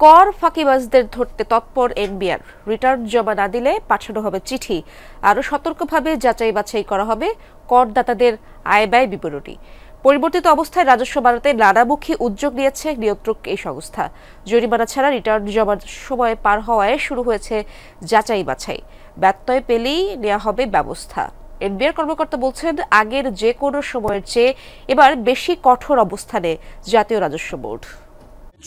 কর ফাঁকিবাজদের ধরতে তৎপর এনবিআর। রিটার্ন জমা না দিলে পাঠানো হবে চিঠি। আরও সতর্কভাবে যাচাই বাছাই করা হবে করদাতাদের আয় ব্যয় বিবরণী। পরিবর্তিত অবস্থায় রাজস্ব বাড়াতে নানামুখী উদ্যোগ নিয়েছে নিয়ন্ত্রক এই সংস্থা। জরিমানা ছাড়া রিটার্ন জমার সময় পার হওয়ায় শুরু হয়েছে যাচাই বাছাই। ব্যত্যয় পেলেই নেওয়া হবে ব্যবস্থা। এনবিআর কর্মকর্তা বলছেন, আগের যে কোনো সময়ের চেয়ে এবার বেশি কঠোর অবস্থানে জাতীয় রাজস্ব board.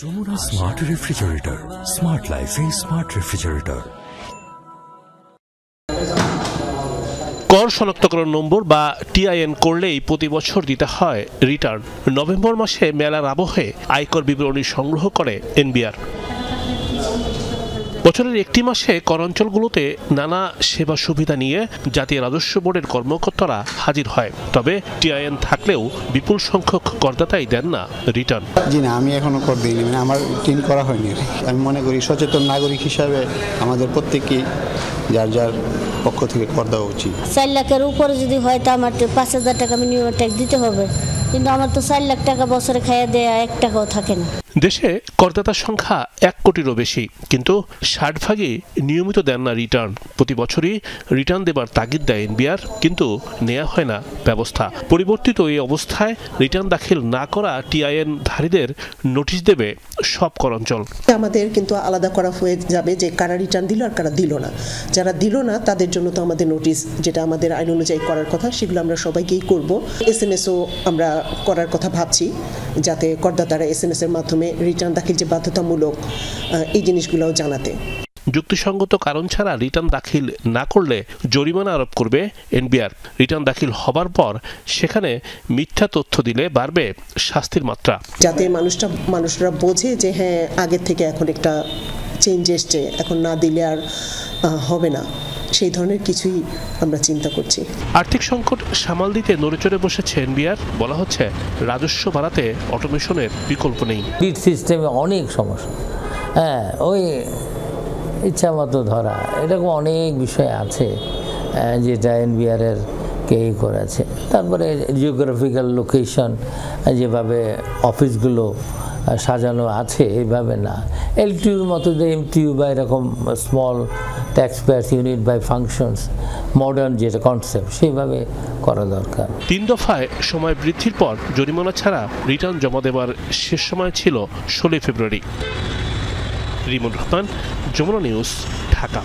Jamuna smart refrigerator, smart লাইফে স্মার্ট রেফ্রিজারেটর। কর শনাক্তকরণ নম্বর বা টিআইএন করলেই প্রতি বছর দিতে হয় রিটার্ন। নভেম্বর মাসে মেলার আবহে আয়কর বিবরণী সংগ্রহ করে এনবিআর। বছরের একটি মাসে করাঞ্চলগুলোতে নানা সেবা সুবিধা নিয়ে জাতীয় রাজস্ব বোর্ডের কর্মকর্তারা হাজির হয়। তবে টিআইএন থাকলেও বিপুল সংখ্যক করদাতাই দেন না রিটার্ন। জি না, আমি এখনো কর দিইনি, মানে আমার টিন করা হয়নি। আমি মনে করি সচেতন নাগরিক হিসাবে আমাদের প্রত্যেকেই যার যার পক্ষ থেকে কর দেওয়া উচিত। 4 লাখের উপরে যদি হয় তা আমার 5,000 টাকা মিনিমাম ট্যাক্স দিতে হবে, কিন্তু আমার তো 4 লাখ টাকা বছরে খাইয়ে দেয়া 1 টাকাও থাকে না। দেশে করদাতার সংখ্যা 1 কোটিরও বেশি, কিন্তু 60 ভাগই নিয়মিত দেন না রিটার্ন। প্রতি বছরই রিটার্ন দেবার তাগিদ দেয় এনবিআর, কিন্তু নেওয়া হয় না ব্যবস্থা। পরিবর্তিত এই অবস্থায় রিটার্ন দাখিল না করা টিআইএন ধারীদের নোটিশ দেবে সব করাঞ্চল। আমাদের কিন্তু আলাদা করা হয়ে যাবে যে কারা রিটার্ন দিল আর কারা দিল না। যারা দিল না তাদের জন্য তো আমাদের নোটিশ, যেটা আমাদের আইন অনুযায়ী করার কথা, সেগুলো আমরা সবাইকেই করব। এসএমএসও আমরা করার কথা ভাবছি, যাতে করদাতারা এসএমএস এর মাধ্যমে রিটার্ন দাখিল যে বাধ্যতামূলক এই জিনিসগুলোও জানাতে। যুক্তিসঙ্গত কারণ ছাড়া রিটার্ন দাখিল না করলে জরিমানা আরোপ করবে এনবিআর। রিটার্ন দাখিল হবার পর সেখানে মিথ্যা তথ্য দিলে বাড়বে শাস্তির মাত্রা। যাতে মানুষরা বোঝে যে হ্যাঁ, আগের থেকে এখন একটা চেঞ্জ এসছে, এখন না দিলে আর হবে না, সেই ধরনের কিছুই আমরা চিন্তা করছি। আর্থিক সংকট সামাল দিতে নড়েচড়ে বসেছে এনবিআর। বলা হচ্ছে, রাজস্ব বাড়াতে অটোমেশনের বিকল্প নেই। বিট সিস্টেমে অনেক সমস্যা, হ্যাঁ, ওই ইচ্ছা মতো ধরা, এরকম অনেক বিষয় আছে যেটা এনবিআরের কেই করেছে। তারপরে জিওগ্রাফিক্যাল লোকেশন, যেভাবে অফিসগুলো সাজানো আছে এইভাবে না, এলটিউর মতো যে এমটিইউ বা এরকম small tax payers unit by functions, modern যেটা কনসেপ্ট, সেইভাবে করা দরকার। 3 দফায় সময় বৃদ্ধির পর জরিমানা ছাড়া রিটার্ন জমা দেবার শেষ সময় ছিল 16 ফেব্রুয়ারি। রিমন রহমান, যমুনা নিউজ, ঢাকা।